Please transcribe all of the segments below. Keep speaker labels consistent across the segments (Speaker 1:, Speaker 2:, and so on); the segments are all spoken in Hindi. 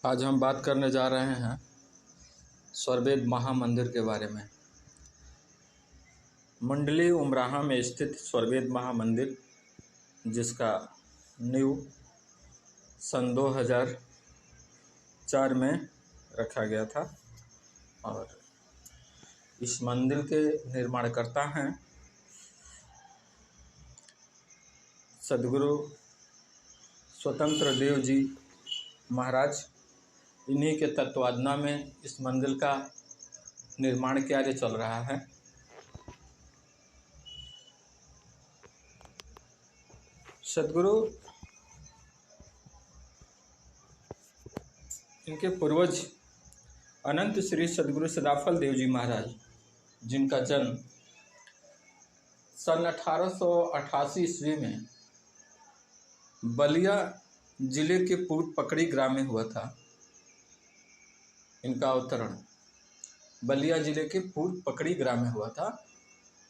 Speaker 1: आज हम बात करने जा रहे हैं स्वरवेद महामंदिर के बारे में। मंडली उमराहा में स्थित स्वरवेद महामंदिर, जिसका नींव सन 2004 में रखा गया था और इस मंदिर के निर्माणकर्ता हैं सद्गुरु स्वतंत्र देव जी महाराज। इन्हीं के तत्वावधान में इस मंदिर का निर्माण कार्य चल रहा है। सद्गुरु इनके पूर्वज अनंत श्री सद्गुरु सदाफल देव जी महाराज, जिनका जन्म सन 1888 ईस्वी में बलिया जिले के पूर्व पकड़ी ग्राम में हुआ था। इनका अवतरण बलिया जिले के पूर्व पकड़ी ग्राम में हुआ था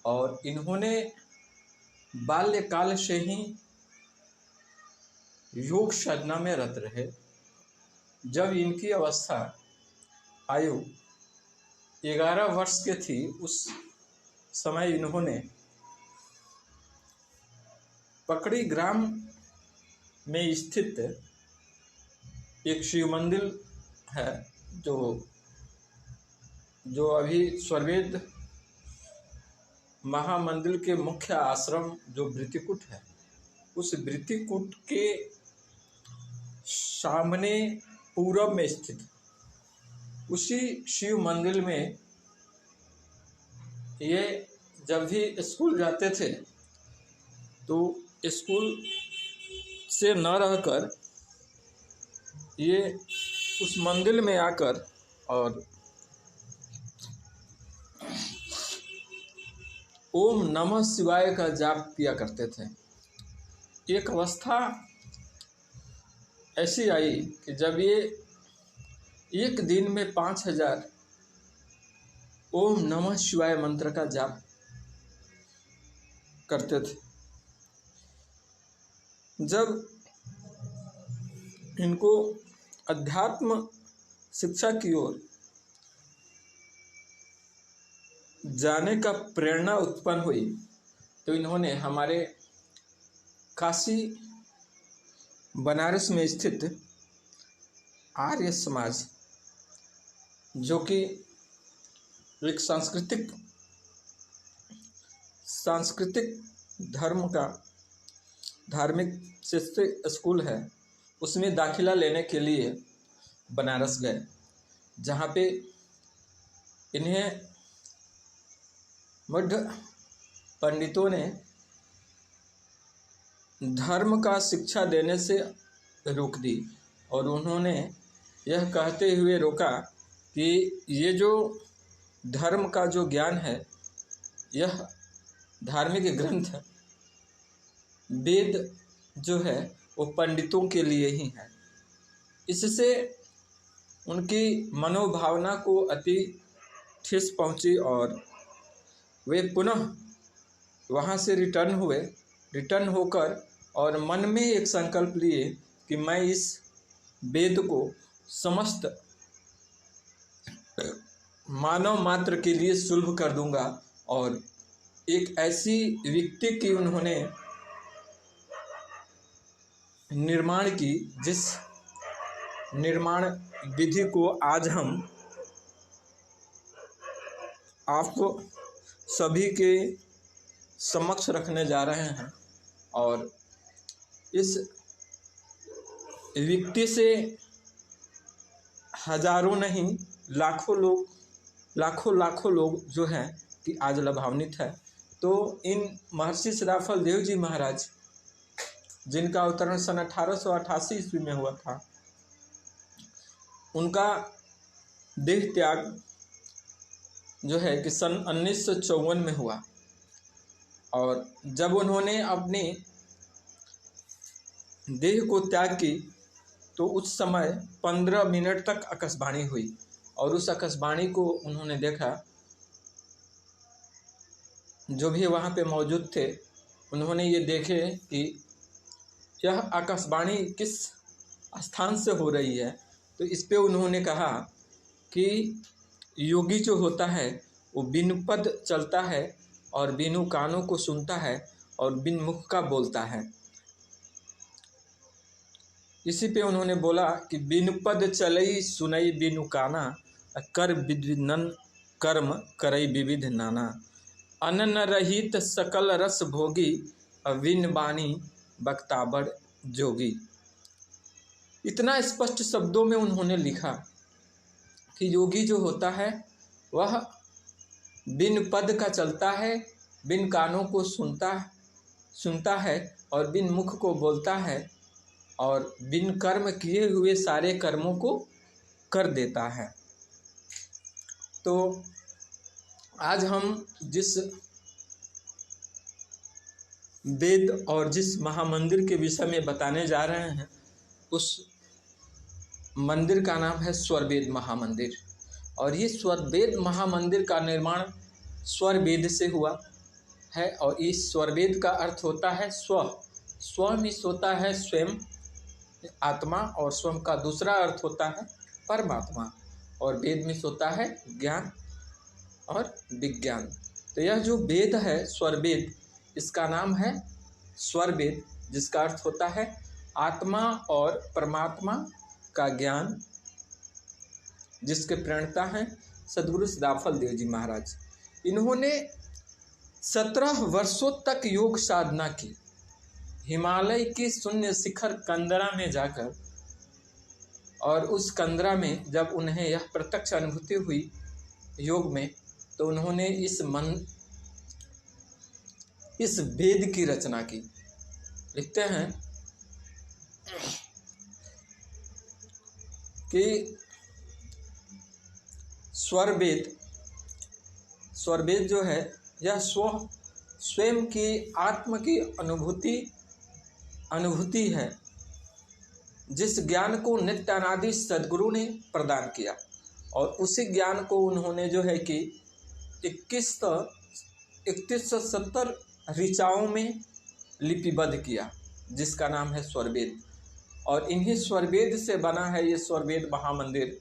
Speaker 1: और इन्होंने बाल्यकाल से ही योग साधना में रत रहे। जब इनकी अवस्था आयु 11 वर्ष के थी, उस समय इन्होंने पकड़ी ग्राम में स्थित एक शिव मंदिर है, जो अभी स्वरवेद महामंदिर के मुख्य आश्रम जो वृत्तिकूट है, उस वृत्तिकूट के सामने पूरब में स्थित उसी शिव मंदिर में ये जब भी स्कूल जाते थे तो स्कूल से न रहकर ये उस मंदिर में आकर और ओम नमः शिवाय का जाप किया करते थे। एक अवस्था ऐसी आई कि जब ये एक दिन में 5000 ओम नमः शिवाय मंत्र का जाप करते थे। जब इनको अध्यात्म शिक्षा की ओर जाने का प्रेरणा उत्पन्न हुई तो इन्होंने हमारे काशी बनारस में स्थित आर्य समाज, जो कि एक सांस्कृतिक धर्म का धार्मिक शिक्षा स्कूल है, उसमें दाखिला लेने के लिए बनारस गए, जहाँ पे इन्हें मध्य पंडितों ने धर्म का शिक्षा देने से रोक दी और उन्होंने यह कहते हुए रोका कि ये जो धर्म का जो ज्ञान है, यह धार्मिक ग्रंथ वेद जो है वो पंडितों के लिए ही है। इससे उनकी मनोभावना को अति ठेस पहुंची और वे पुनः वहाँ से रिटर्न होकर और मन में एक संकल्प लिए कि मैं इस वेद को समस्त मानव मात्र के लिए सुलभ कर दूंगा। और एक ऐसी व्यक्ति की उन्होंने निर्माण की, जिस निर्माण विधि को आज हम आपको सभी के समक्ष रखने जा रहे हैं। और इस व्यक्ति से हजारों नहीं लाखों लोग जो हैं कि आज लाभान्वित है। तो इन महर्षि सदाफल देव जी महाराज, जिनका अवतरण सन 1888 ईस्वी में हुआ था, उनका देह त्याग जो है कि सन 1954 में हुआ। और जब उन्होंने अपनी देह को त्याग की तो उस समय 15 मिनट तक आकाशवाणी हुई और उस आकाशवाणी को उन्होंने देखा। जो भी वहाँ पे मौजूद थे उन्होंने ये देखे कि यह आकाशवाणी किस स्थान से हो रही है, तो इस पे उन्होंने कहा कि योगी जो होता है वो बिनु पद चलता है और बिनु कानों को सुनता है और बिन मुख का बोलता है। इसी पे उन्होंने बोला कि बिनु पद चलई सुनई बिनु काना, कर विद्विनन कर्म करई विविध नाना, अनन रहित सकल रस भोगी, विन बानी बक्ताबड़ जोगी। इतना स्पष्ट शब्दों में उन्होंने लिखा कि योगी जो होता है वह बिन पद का चलता है, बिन कानों को सुनता है और बिन मुख को बोलता है और बिन कर्म किए हुए सारे कर्मों को कर देता है। तो आज हम जिस वेद और जिस महामंदिर के विषय में बताने जा रहे हैं उस मंदिर का नाम है स्वरवेद महामंदिर। और ये स्वरवेद महामंदिर का निर्माण स्वरवेद से हुआ है। और इस स्वरवेद का अर्थ होता है स्व। स्व मीन्स होता है स्वयं आत्मा, और स्वयं का दूसरा अर्थ होता है परमात्मा, और वेद मीन्स होता है ज्ञान और विज्ञान। तो यह जो वेद है स्वरवेद, इसका नाम है स्वरवेद, जिसका अर्थ होता है आत्मा और परमात्मा का ज्ञान, जिसके प्रणेता हैं सद्गुरु सदाफल देव जी महाराज। इन्होंने 17 वर्षों तक योग साधना की। हिमालय की शून्य शिखर कंदरा में जाकर, और उस कंदरा में जब उन्हें यह प्रत्यक्ष अनुभूति हुई योग में, तो उन्होंने इस वेद की रचना की। लिखते हैं कि स्वरवेद जो है यह स्वयं की आत्म की अनुभूति है, जिस ज्ञान को नित्यानादि सद्गुरु ने प्रदान किया। और उसी ज्ञान को उन्होंने जो है कि 2170 ऋचाओं में लिपिबद्ध किया, जिसका नाम है स्वरवेद। और इन्हीं स्वरवेद से बना है ये स्वरवेद महामंदिर,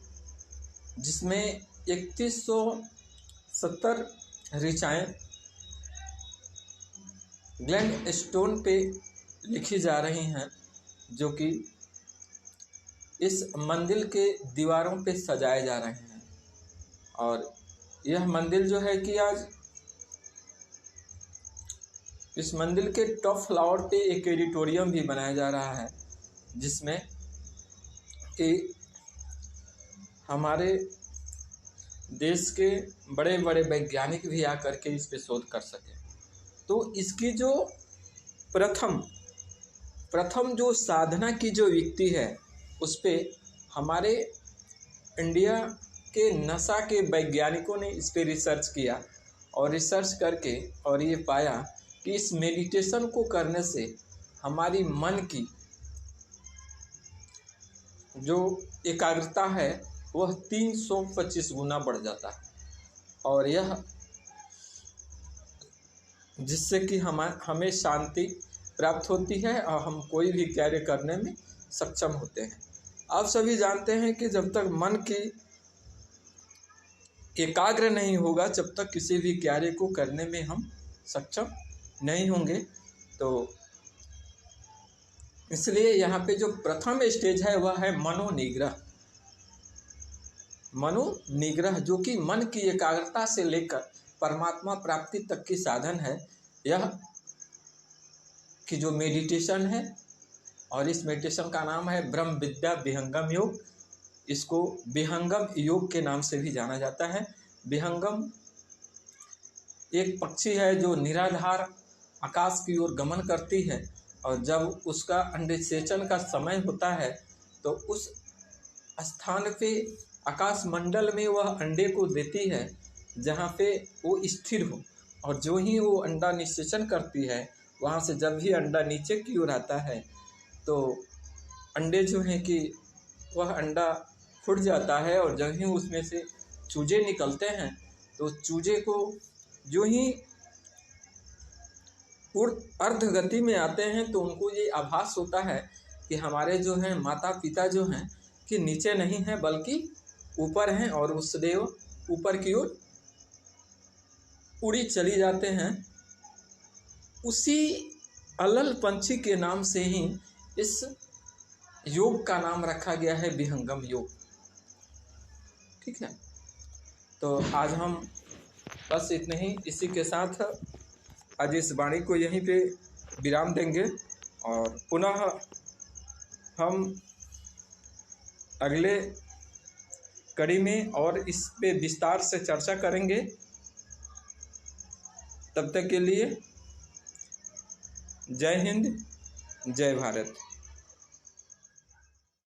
Speaker 1: जिसमें 3170 ऋचाएँ ग्लैंड स्टोन पे लिखी जा रही हैं, जो कि इस मंदिर के दीवारों पे सजाए जा रहे हैं। और यह मंदिर जो है कि आज इस मंदिर के टॉप फ्लोर पे एक ऑडिटोरियम भी बनाया जा रहा है, जिसमें कि हमारे देश के बड़े बड़े वैज्ञानिक भी आकर के इस पे शोध कर सकें। तो इसकी जो प्रथम जो साधना की जो व्यक्ति है, उस पे हमारे इंडिया के नसा के वैज्ञानिकों ने इस पे रिसर्च किया, और रिसर्च करके और ये पाया कि इस मेडिटेशन को करने से हमारी मन की जो एकाग्रता है वह 325 गुना बढ़ जाता है। और यह जिससे कि हमें शांति प्राप्त होती है और हम कोई भी कार्य करने में सक्षम होते हैं। आप सभी जानते हैं कि जब तक मन की एकाग्र नहीं होगा, जब तक किसी भी कार्य को करने में हम सक्षम नहीं होंगे। तो इसलिए यहाँ पे जो प्रथम स्टेज है वह है मनोनिग्रह। मनोनिग्रह जो कि मन की एकाग्रता से लेकर परमात्मा प्राप्ति तक की साधन है। यह कि जो मेडिटेशन है, और इस मेडिटेशन का नाम है ब्रह्म विद्या विहंगम योग। इसको विहंगम योग के नाम से भी जाना जाता है। विहंगम एक पक्षी है जो निराधार आकाश की ओर गमन करती है, और जब उसका अंडसेचन का समय होता है तो उस स्थान पे आकाश मंडल में वह अंडे को देती है जहाँ पे वो स्थिर हो। और जो ही वो अंडा निषेचन करती है, वहाँ से जब भी अंडा नीचे की ओर आता है तो अंडे जो हैं कि वह अंडा फूट जाता है, और जब ही उसमें से चूजे निकलते हैं तो चूजे को जो ही अर्ध गति में आते हैं तो उनको ये आभास होता है कि हमारे जो हैं माता पिता जो हैं कि नीचे नहीं है बल्कि ऊपर हैं और उस सदैव ऊपर की ओर उड़ी चली जाते हैं। उसी अलल पंछी के नाम से ही इस योग का नाम रखा गया है विहंगम योग। ठीक है, तो आज हम बस इतने ही, इसी के साथ आज इस वाणी को यहीं पे विराम देंगे और पुनः हम अगले कड़ी में और इस पे विस्तार से चर्चा करेंगे। तब तक के लिए जय हिंद, जय भारत।